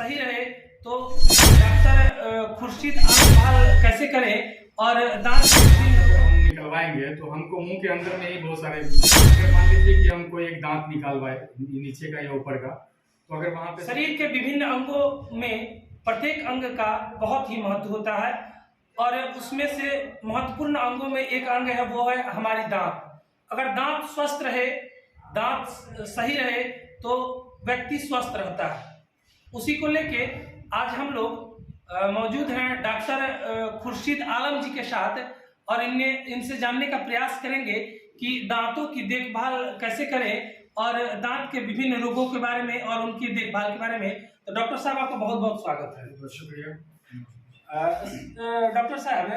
सही रहे तो डॉक्टर खुर्शीद आंख कैसे करें और दांत अगर हम निकलवाएंगे तो हमको मुंह के अंदर में ही बहुत सारे, अगर मान लीजिए कि हमको एक दांत निकालवाए नीचे का या ऊपर का, तो अगर वहां पे शरीर के विभिन्न अंगों में प्रत्येक अंग का बहुत ही महत्व होता है और उसमें से महत्वपूर्ण अंगों में एक अंग है, वो है हमारी दांत। अगर दांत स्वस्थ रहे, दांत सही रहे तो व्यक्ति स्वस्थ रहता है। उसी को लेके आज हम लोग मौजूद हैं डॉक्टर खुर्शीद आलम जी के साथ और इनसे जानने का प्रयास करेंगे कि दांतों की देखभाल कैसे करें और दांत के विभिन्न रोगों के बारे में और उनकी देखभाल के बारे में। तो डॉक्टर साहब, आपका बहुत बहुत स्वागत है। बहुत शुक्रिया। डॉक्टर साहब,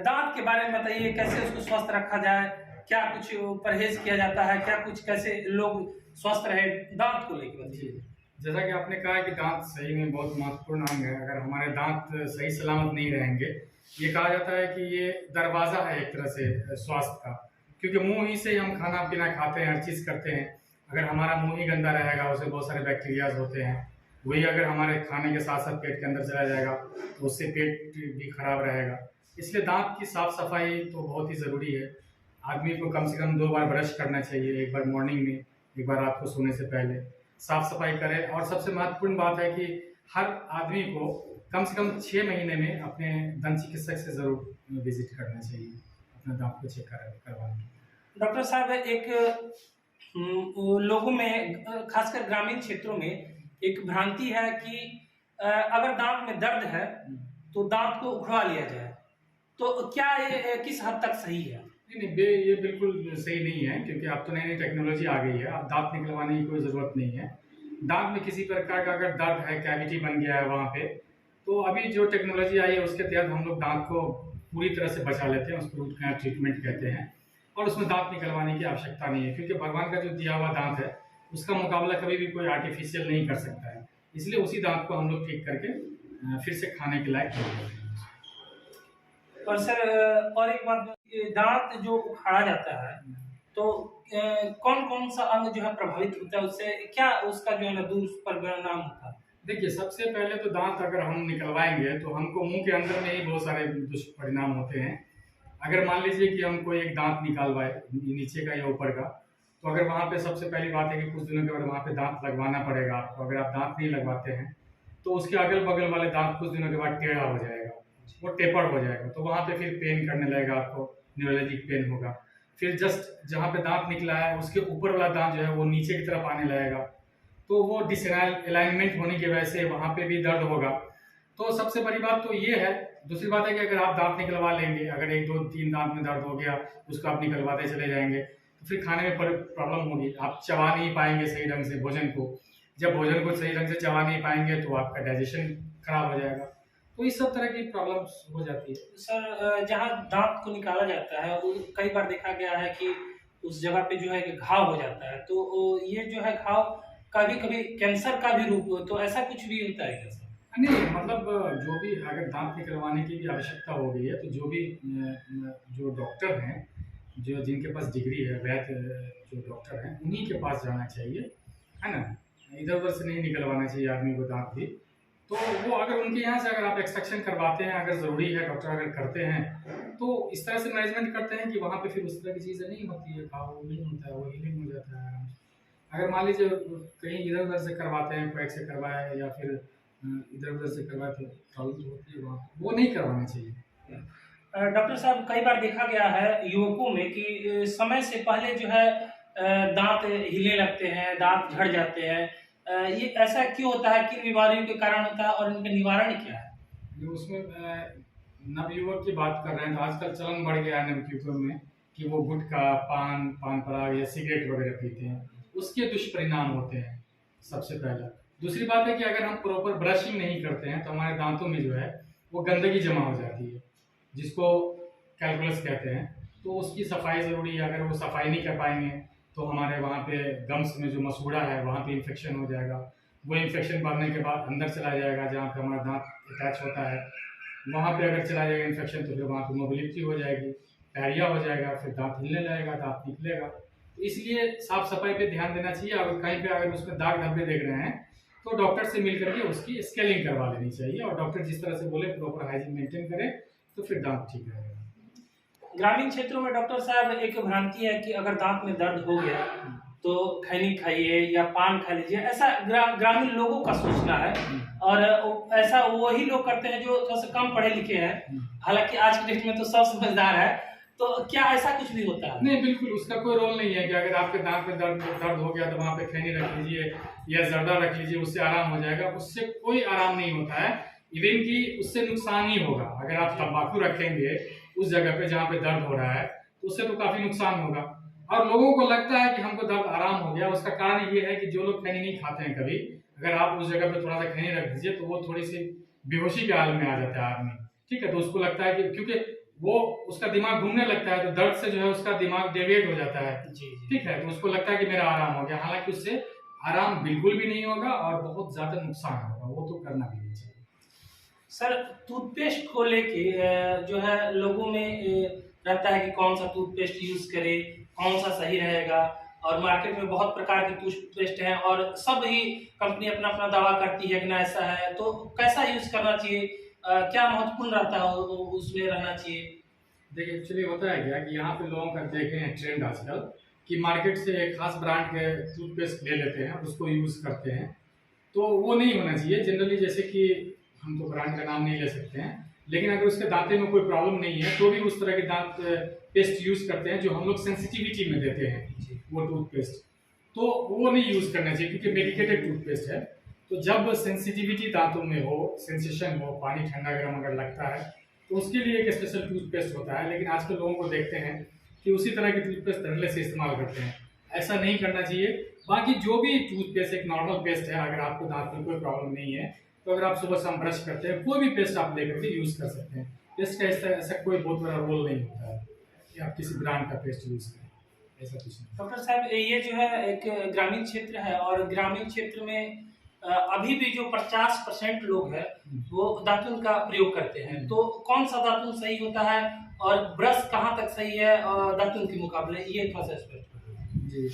दांत के बारे में बताइए, कैसे उसको स्वस्थ रखा जाए, क्या कुछ परहेज किया जाता है, क्या कुछ कैसे लोग स्वस्थ रहे, दांत को लेकर बताइए। जैसा कि आपने कहा कि दांत सही में बहुत महत्वपूर्ण अंग है। अगर हमारे दांत सही सलामत नहीं रहेंगे, ये कहा जाता है कि ये दरवाज़ा है एक तरह से स्वास्थ्य का, क्योंकि मुंह ही से हम खाना पीना खाते हैं, हर चीज़ करते हैं। अगर हमारा मुंह ही गंदा रहेगा, उससे बहुत सारे बैक्टीरियाज होते हैं। वही अगर हमारे खाने के साथ साथ पेट के अंदर चला जाएगा तो उससे पेट भी खराब रहेगा। इसलिए दांत की साफ़ सफाई तो बहुत ही ज़रूरी है। आदमी को कम से कम 2 बार ब्रश करना चाहिए, एक बार मॉर्निंग में, एक बार रात को सोने से पहले साफ सफाई करें। और सबसे महत्वपूर्ण बात है कि हर आदमी को कम से कम 6 महीने में अपने दंत चिकित्सक से ज़रूर विजिट करना चाहिए, अपने दांत को चेक करवाने। डॉक्टर साहब, एक लोगों में खासकर ग्रामीण क्षेत्रों में एक भ्रांति है कि अगर दांत में दर्द है तो दांत को उखड़वा लिया जाए, तो क्या ये किस हद तक सही है? नहीं, ये बिल्कुल सही नहीं है, क्योंकि अब तो नई नई टेक्नोलॉजी आ गई है। अब दांत निकलवाने की कोई ज़रूरत नहीं है। दांत में किसी प्रकार का अगर दर्द है, कैविटी बन गया है वहाँ पे, तो अभी जो टेक्नोलॉजी आई है उसके तहत हम लोग दांत को पूरी तरह से बचा लेते हैं, उसको रूट कैनाल ट्रीटमेंट कहते हैं। और उसमें दांत निकलवाने की आवश्यकता नहीं है, क्योंकि भगवान का जो दिया हुआ दांत है उसका मुकाबला कभी भी कोई आर्टिफिशियल नहीं कर सकता है। इसलिए उसी दांत को हम लोग ठीक करके फिर से खाने के लायक कर देते हैं। और सर, और एक बात, दांत जो उखाड़ा जाता है तो कौन कौन सा अंग जो है प्रभावित होता है, उससे क्या उसका जो है ना दुष्परिणाम होता है? देखिए, सबसे पहले तो दांत अगर हम निकलवाएंगे तो हमको मुंह के अंदर में ही बहुत सारे दुष्परिणाम होते हैं। अगर मान लीजिए कि हम कोई एक दांत निकालवाए नीचे का या ऊपर का, तो अगर वहाँ पे सबसे पहली बात है कि कुछ दिनों के बाद वहाँ पे दांत लगवाना पड़ेगा आपको। अगर आप दांत नहीं लगवाते हैं तो उसके अगल बगल वाले दांत कुछ दिनों के बाद टेढ़ा हो जाएगा, वो टेपर हो जाएगा, तो वहाँ पे फिर पेन करने लगेगा, आपको न्यूरोलॉजिक पेन होगा। फिर जस्ट जहाँ पे दांत निकला है उसके ऊपर वाला दांत जो है वो नीचे की तरफ आने लगेगा, तो वो डिसअलाइनमेंट होने की वजह से वहाँ पे भी दर्द होगा। तो सबसे बड़ी बात तो ये है। दूसरी बात है कि अगर आप दांत निकलवा लेंगे, अगर 1, 2, 3 दांत में दर्द हो गया, उसको आप निकलवाते चले जाएंगे, तो फिर खाने में प्रॉब्लम होगी। आप चबा नहीं पाएंगे सही ढंग से भोजन को। जब भोजन को सही ढंग से चबा नहीं पाएंगे तो आपका डाइजेशन खराब हो जाएगा। तो इस सब तरह की प्रॉब्लम्स हो जाती है। सर, जहाँ दांत को निकाला जाता है वो कई बार देखा गया है कि उस जगह पे जो है कि घाव हो जाता है, तो ये जो है घाव कभी कभी कैंसर का भी रूप हो, तो ऐसा कुछ भी होता है क्या सर? नहीं, मतलब जो भी अगर दांत निकलवाने की भी आवश्यकता हो गई है तो जो भी जो डॉक्टर हैं, जो जिनके पास डिग्री है, वैद्य जो डॉक्टर हैं, उन्हीं के पास जाना चाहिए, है ना। इधर उधर से नहीं निकलवाना चाहिए आदमी को दांत भी। तो वो अगर उनके यहाँ से अगर आप एक्सट्रैक्शन करवाते हैं, अगर ज़रूरी है, डॉक्टर अगर करते हैं, तो इस तरह से मैनेजमेंट करते हैं कि वहाँ पे फिर उस तरह की चीज़ें नहीं होती है, घाव नहीं होता है, वो हीलिंग हो जाता है आराम से। अगर मान लीजिए कहीं इधर उधर से करवाते हैं, कोई से करवाए या फिर इधर उधर से करवाए, तो प्रॉब्लम तो होती है वहाँ, वो नहीं करवाना चाहिए। डॉक्टर साहब, कई बार देखा गया है युवकों में कि समय से पहले जो है दांत हिलने लगते हैं, दांत झड़ जाते हैं। ये ऐसा क्यों होता है, किन बीमारियों के कारण होता है और इनका निवारण क्या है? जो उसमें नवयुवक की बात कर रहे हैं, तो आजकल चलन बढ़ गया है नवयुवकों में कि वो गुटखा, पान पराग या सिगरेट वगैरह पीते हैं। उसके दुष्परिणाम होते हैं सबसे पहला। दूसरी बात है कि अगर हम प्रॉपर ब्रशिंग नहीं करते हैं तो हमारे दांतों में जो है वो गंदगी जमा हो जाती है, जिसको कैलकुलस कहते हैं। तो उसकी सफाई ज़रूरी है। अगर वो सफाई नहीं कर पाएंगे तो हमारे वहाँ पे गम्स में जो मसूड़ा है वहाँ पे इन्फेक्शन हो जाएगा। वो इन्फेक्शन बढ़ने के बाद अंदर चला जाएगा, जहाँ पे हमारा दांत अटैच होता है, वहाँ पे अगर चला जाएगा इन्फेक्शन, तो फिर वहाँ पे मोबिलिटी हो जाएगी, डायरिया हो जाएगा, फिर दांत हिलने लगेगा, दांत निकलेगा। तो इसलिए साफ सफाई पे ध्यान देना चाहिए। अगर कहीं पे अगर उसमें दाग धब्बे देख रहे हैं तो डॉक्टर से मिल करके उसकी स्केलिंग करवा लेनी चाहिए, और डॉक्टर जिस तरह से बोले प्रॉपर हाइजीन मेंटेन करें तो फिर दांत ठीक रहेगा। ग्रामीण क्षेत्रों में डॉक्टर साहब एक भ्रांति है कि अगर दांत में दर्द हो गया तो खैनी खाइए या पान खा लीजिए, ऐसा ग्रामीण लोगों का सोचना है। और ऐसा वही लोग करते हैं जो थोड़ा सा कम पढ़े लिखे हैं, हालांकि आज के डेट में तो सब समझदार है। तो क्या ऐसा कुछ भी होता है? नहीं, बिल्कुल उसका कोई रोल नहीं है कि अगर आपके दांत में दर्द हो गया तो वहाँ पे खैनी रख लीजिए या जर्दा रख लीजिए, उससे आराम हो जाएगा। उससे कोई आराम नहीं होता है, इवन कि उससे नुकसान ही होगा। अगर आप तंबाकू रखेंगे उस जगह पे जहाँ पे दर्द हो रहा है तो उससे तो काफी नुकसान होगा। और लोगों को लगता है कि हमको दर्द आराम हो गया, उसका कारण ये है कि जो लोग खैनी नहीं खाते हैं कभी, अगर आप उस जगह पे थोड़ा सा खैनी रख दीजिए तो वो थोड़ी सी बेहोशी के हाल में आ जाता है आदमी, ठीक है। तो उसको लगता है कि क्योंकि वो उसका दिमाग घूमने लगता है तो दर्द से जो है उसका दिमाग डेविएट हो जाता है, ठीक है। तो उसको लगता है कि मेरा आराम हो गया, हालांकि उससे आराम बिल्कुल भी नहीं होगा और बहुत ज्यादा नुकसान होगा, वो तो करना भी नहीं चाहिए। सर, टूथपेस्ट को लेके जो है लोगों में रहता है कि कौन सा टूथपेस्ट यूज करे, कौन सा सही रहेगा। और मार्केट में बहुत प्रकार के टूथपेस्ट हैं और सब ही कंपनी अपना अपना दावा करती है कि ना ऐसा है, तो कैसा यूज करना चाहिए, क्या महत्वपूर्ण रहता है उसमें रहना चाहिए? देखिए, एक्चुअली होता है क्या कि यहाँ पे लोगों का देखे हैं ट्रेंड आजकल कि मार्केट से एक खास ब्रांड के टूथपेस्ट ले लेते हैं, उसको यूज करते हैं। तो वो नहीं होना चाहिए जनरली। जैसे कि हम तो ब्रांड का नाम नहीं ले सकते हैं, लेकिन अगर उसके दांते में कोई प्रॉब्लम नहीं है तो भी उस तरह के दांत पेस्ट यूज करते हैं जो हम लोग सेंसिटिविटी में देते हैं वो टूथपेस्ट, तो वो नहीं यूज करना चाहिए क्योंकि मेडिकेटेड टूथपेस्ट है। तो जब सेंसिटिविटी दांतों में हो, सेंसेशन हो, पानी ठंडा गर्म अगर लगता है तो उसके लिए एक स्पेशल टूथपेस्ट होता है। लेकिन आजकल लोगों को देखते हैं कि उसी तरह के टूथपेस्ट धड़ल्ले से इस्तेमाल करते हैं, ऐसा नहीं करना चाहिए। बाकी जो भी टूथपेस्ट एक नॉर्मल पेस्ट है, अगर आपको दांत में कोई प्रॉब्लम नहीं है तो अगर आप सुबह शाम ब्रश करते हैं कोई भी पेस्ट आप लेकर के यूज कर सकते हैं। पेस्ट का ऐसा कोई बहुत बड़ा रोल नहीं होता है कि आप किसी ब्रांड का पेस्ट यूज करें, ऐसा कुछ नहीं। डॉक्टर साहब, ये जो है एक ग्रामीण क्षेत्र है और ग्रामीण क्षेत्र में अभी भी जो 50% लोग हैं वो दातुन का प्रयोग करते हैं, तो कौन सा दातुन सही होता है और ब्रश कहाँ तक सही है दातुन के मुकाबले, ये थोड़ा सा स्पष्ट जी।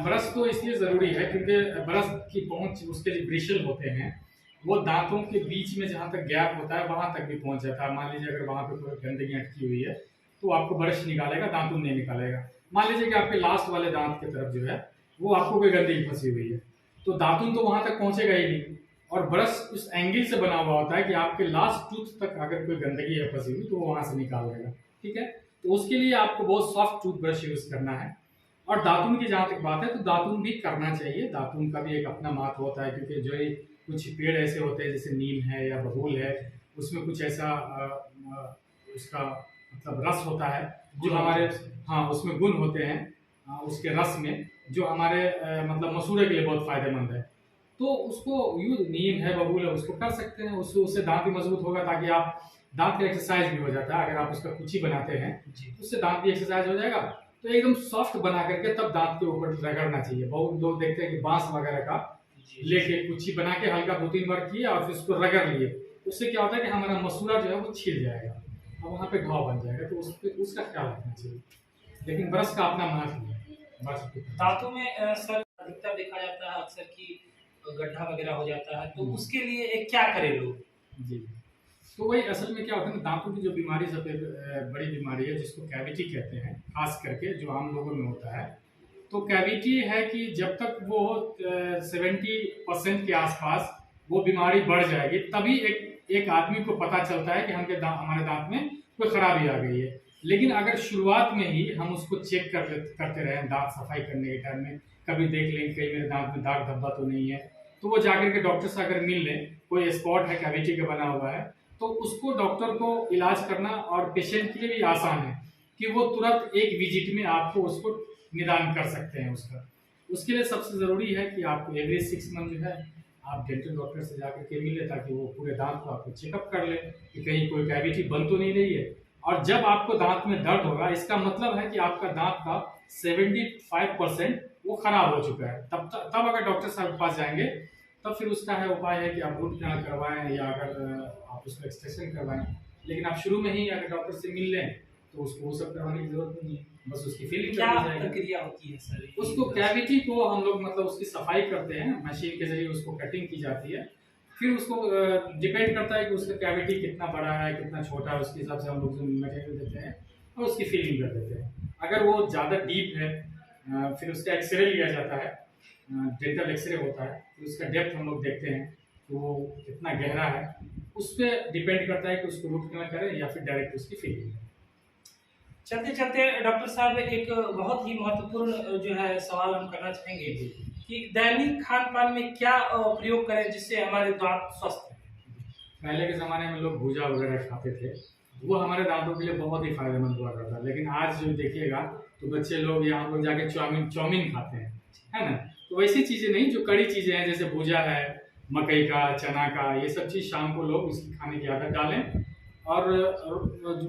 ब्रश तो इसलिए जरूरी है क्योंकि ब्रश की पहुंच उसके जो ब्रिशल होते हैं वो दांतों के बीच में जहाँ तक गैप होता है वहां तक भी पहुंच जाता है। मान लीजिए अगर वहां पे कोई गंदगी अटकी हुई है तो आपको ब्रश निकालेगा, दांतुन नहीं निकालेगा। मान लीजिए कि आपके लास्ट वाले दांत की तरफ जो है वो आपको कोई गंदगी फंसी हुई है तो दातुन तो वहां तक पहुंचेगा ही नहीं, और ब्रश उस एंगल से बना हुआ होता है कि आपके लास्ट टूथ तक अगर कोई गंदगी है फंसी हुई तो वो वहां से निकाल देगा, ठीक है। तो उसके लिए आपको बहुत सॉफ्ट टूथ ब्रश यूज करना है। और दातुन की जहाँ तक बात है तो दातुन भी करना चाहिए, दातुन का भी एक अपना महत्व होता है क्योंकि जो ये कुछ पेड़ ऐसे होते हैं जैसे नीम है या बबूल है, उसमें कुछ ऐसा उसका मतलब रस होता है जो हमारे, हाँ उसमें गुण होते हैं उसके रस में जो हमारे मतलब मसूड़े के लिए बहुत फायदेमंद है। तो उसको यूज, नीम है बबूल है, उसको कर सकते हैं, उससे दांत भी मजबूत होगा ताकि आप दांत का एक्सरसाइज भी हो जाता है। अगर आप उसका कुची बनाते हैं तो उससे दांत भी एक्सरसाइज हो जाएगा। तो एकदम सॉफ्ट बना करके तब दांत के ऊपर रगड़ना चाहिए। बहुत लोग देखते हैं कि बांस वगैरह का लेके कुची बना के हल्का 2-3 बार किया और फिर उसको रगड़ लिए, उससे क्या होता है कि हमारा मसूड़ा जो है वो छिल जाएगा और वहाँ पे घाव बन जाएगा, तो उसका ख्याल रखना चाहिए। लेकिन ब्रश का अपना महत्व है। दांतों में सर अधिकतर देखा जाता है अक्सर कि गड्ढा वगैरह हो जाता है, तो उसके लिए क्या करें लोग? जी, तो वही असल में क्या होता है ना, दांतों की जो बीमारी सबसे बड़ी बीमारी है जिसको कैविटी कहते हैं, खास करके जो आम लोगों में होता है। तो कैविटी है कि जब तक वो 70% के आसपास वो बीमारी बढ़ जाएगी तभी एक आदमी को पता चलता है कि हमारे दांत में कोई खराबी आ गई है। लेकिन अगर शुरुआत में ही हम उसको चेक करते रहें, दांत सफाई करने के टाइम में कभी देख लें कहीं मेरे दांत में दाग धब्बा तो नहीं है, तो वो जाकर के डॉक्टर से अगर मिल लें, कोई स्पॉट है कैविटी का बना हुआ है तो उसको डॉक्टर को इलाज करना और पेशेंट के लिए भी आसान है कि वो तुरंत एक विजिट में आपको उसको निदान कर सकते हैं उसका। उसके लिए सबसे ज़रूरी है कि आपको एवरी 6 मंथ जो है आप डेंटल डॉक्टर से जाकर के मिले ताकि वो पूरे दांत को आपको चेकअप कर ले कि कहीं कोई कैविटी बन तो नहीं रही है। और जब आपको दांत में दर्द होगा इसका मतलब है कि आपका दांत का 75% वो खराब हो चुका है। तब अगर डॉक्टर साहब के पास जाएंगे तब फिर उसका है उपाय है कि आप रूट कैनाल करवाएं या अगर आप उसका एक्सटेंशन करवाएं। लेकिन आप शुरू में ही अगर डॉक्टर से मिल लें तो उसको वो सब करवाने की जरूरत नहीं है। बस उसकी फिलिंग क्या कर दी जाएगी। प्रक्रिया होती है सर? उसको कैविटी को हम लोग मतलब उसकी सफाई करते हैं, मशीन के जरिए उसको कटिंग की जाती है। फिर उसको डिपेंड करता है कि उसका कैविटी कितना बड़ा है कितना छोटा है, उसके हिसाब से हम लोग मटेरियल देते हैं और उसकी फिलिंग कर देते हैं। अगर वो ज़्यादा डीप है फिर उसका एक्सरे लिया जाता है, डेंटल एक्सरे होता है, फिर उसका डेप्थ हम लोग देखते हैं कि वो कितना गहरा है। उस पर डिपेंड करता है कि उसको रूट कैनल करें या फिर डायरेक्ट उसकी फिलिंग। चलते चलते डॉक्टर साहब एक बहुत ही महत्वपूर्ण जो है सवाल हम करना चाहेंगे कि दैनिक खान पान में क्या प्रयोग करें जिससे हमारे दांत स्वस्थ रहें? पहले के ज़माने में लोग भूजा वगैरह खाते थे, वो हमारे दांतों के लिए बहुत ही फायदेमंद हुआ करता। लेकिन आज जो देखिएगा तो बच्चे लोग यहाँ पर जाके चाउमीन खाते हैं, है ना। तो वैसी चीज़ें नहीं, जो कड़ी चीज़ें हैं जैसे भूजा है, मकई का, चना का, ये सब चीज़ शाम को लोग इसकी खाने की आदत डालें। और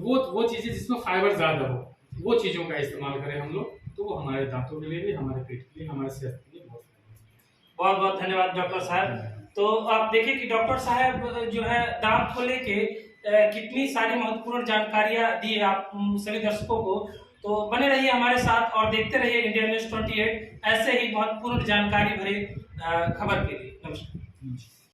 वो चीज़ें जिसमें फाइबर ज़्यादा हो, वो चीज़ों का इस्तेमाल करें हम लोग, तो वो हमारे दांतों के लिए भी, हमारे पेट के लिए, हमारे सेहत के लिए बहुत फायदेमंद। बहुत बहुत धन्यवाद डॉक्टर साहब। तो आप देखिए कि डॉक्टर साहब जो है दांत को लेके कितनी सारी महत्वपूर्ण जानकारियां दी है आप सभी दर्शकों को। तो बने रहिए हमारे साथ और देखते रहिए इंडिया न्यूज़ 28 ऐसे ही महत्वपूर्ण जानकारी भरे खबर के लिए। नमस्कार।